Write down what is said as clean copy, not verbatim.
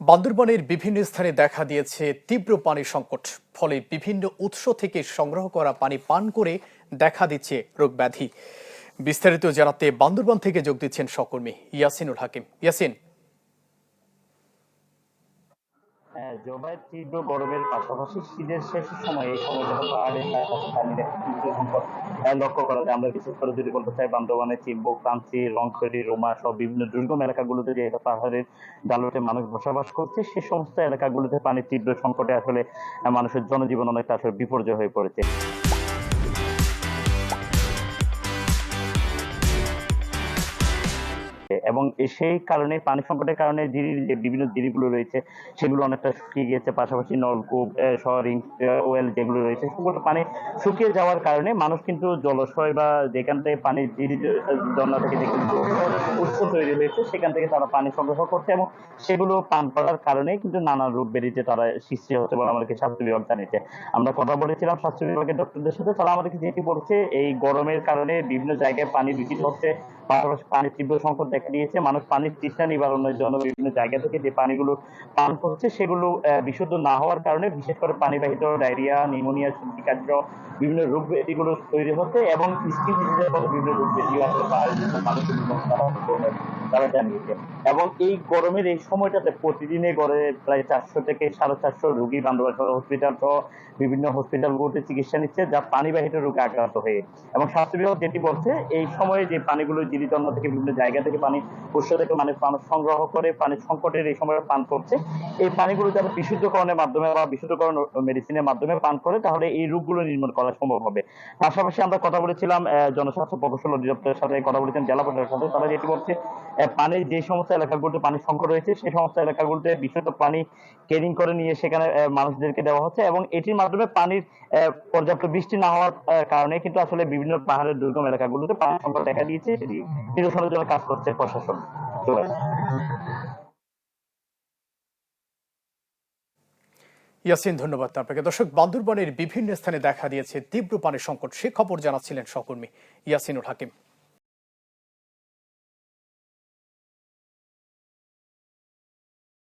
বান্দরবানের বিভিন্ন স্থানে দেখা দিয়েছে তীব্র পানি সংকট। ফলে বিভিন্ন উৎস থেকে সংগ্রহ করা পানি পান করে দেখা দিচ্ছে রোগব্যাধি। বিস্তারিত জানাতে বান্দরবান থেকে যোগ দিচ্ছেন সহকর্মী ইয়াসিনুল হাকিম। ইয়াসিন, জবায় তীব্র গরমের পাশাপাশি শীতের শেষের সময় এই সময়টাতে পাহাড়ের চারপাশে পানির একটা তীব্র সংকট লক্ষ্য করা যায়। আমরা বিশেষ করে যদি বলতে চাই বান্দরবানের চিম্বুক, কাঞ্চি, রংছড়ি, রোমা সহ বিভিন্ন দুর্গম এলাকাগুলোতে যে এটা পাহাড়ের ডালটে মানুষ বসবাস করছে, সে সমস্ত এলাকাগুলোতে পানির তীব্র সংকটে আসলে মানুষের জনজীবন অনেকটা আসলে বিপর্যয় হয়ে পড়েছে। এবং সেই কারণে পানি সংকটের কারণে যে বিভিন্ন জিনিসগুলো রয়েছে সেগুলো অনেকটা শুকিয়ে গিয়েছে। পাশাপাশি নলকূপ শহরিং ওয়েল যেগুলো রয়েছে সেগুলো পানি শুকিয়ে যাওয়ার কারণে মানুষ কিন্তু জলাশয় বা যেখান থেকে পানি ঝর্ণা থেকে যে উৎস তৈরি হয়েছে সেখান থেকে তারা পানি সংগ্রহ করছে এবং সেগুলো পান করার কারণে কিন্তু নানা রোগ বেরিয়েছে তারা সৃষ্টি হচ্ছে বলে আমাদেরকে স্বাস্থ্য বিভাগ জানিয়েছে। আমরা কথা বলেছিলাম স্বাস্থ্য বিভাগের ডক্টরদের সাথে, তারা আমাদেরকে যেটি বলছে এই গরমের কারণে বিভিন্ন জায়গায় পানি দূষিত হচ্ছে, পাশাপাশি পানির তীব্র সংকট দেখা দিয়েছে। মানুষ পানির তৃষ্ণা নিবারণের জন্য বিভিন্ন জায়গা থেকে যে পানিগুলো পান করছে সেগুলো বিশুদ্ধ না হওয়ার কারণে বিশেষ করে পানিবাহিত ডায়রিয়া, নিউমোনিয়া, সর্দি কাশি বিভিন্ন রোগ ব্যাধিগুলো তৈরি হচ্ছে এবং স্কিন ডিজিজের মতো বিভিন্ন রোগ ব্যাধি আসলে মানুষের তারা জানিয়েছে। এবং এই গরমের এই সময়টাতে প্রতিদিনে গড়ে প্রায় 400 থেকে 450 রোগী বান্দরবান হসপিটাল সহ বিভিন্ন হসপিটালগুলোতে চিকিৎসা নিচ্ছে যা পানিবাহিত রোগে আক্রান্ত হয়ে। এবং স্বাস্থ্য বিভাগ যেটি বলছে এই সময়ে যে পানিগুলো জিরিতন্ন থেকে বিভিন্ন জায়গা থেকে পানি উৎস থেকে মানুষ সংগ্রহ করে পানি সংকটের এই সময় পান করছে, এই পানিগুলো যারা বিশুদ্ধকরণের মাধ্যমে বা বিশুদ্ধকরণ মেডিসিনের মাধ্যমে পান করে তাহলে এই রোগগুলো নির্মূল করা সম্ভব হবে। পাশাপাশি আমরা কথা বলেছিলাম জনস্বাস্থ্য প্রকৌশল অধিদপ্তরের সাথে, কথা বলেছিলাম জেলা প্রশাসনের সাথে, তারা যেটি বলছে পানির যে সমস্ত এলাকাগুলোতে পানি সংকট রয়েছে সেই সমস্ত এলাকাগুলোতে বিশুদ্ধ পানি ক্যারিং করে নিয়ে সেখানে মানুষদেরকে দেওয়া হচ্ছে এবং এটির মাধ্যমে পানির পর্যাপ্ত বৃষ্টি না হওয়ার কারণে কিন্তু আসলে বিভিন্ন পাহাড়ের দুর্গম এলাকাগুলোতে পানি সংকট দেখা দিয়েছে, সেটি নিরসনের জন্য কাজ করছে প্রশাসন। ইয়াসিন, ধন্যবাদ আপনাকে। দর্শক, বান্দরবানের বিভিন্ন স্থানে দেখা দিয়েছে তীব্র পানি সংকট, সে খবর জানাচ্ছিলেন সহকর্মী ইয়াসিনুল হাকিম।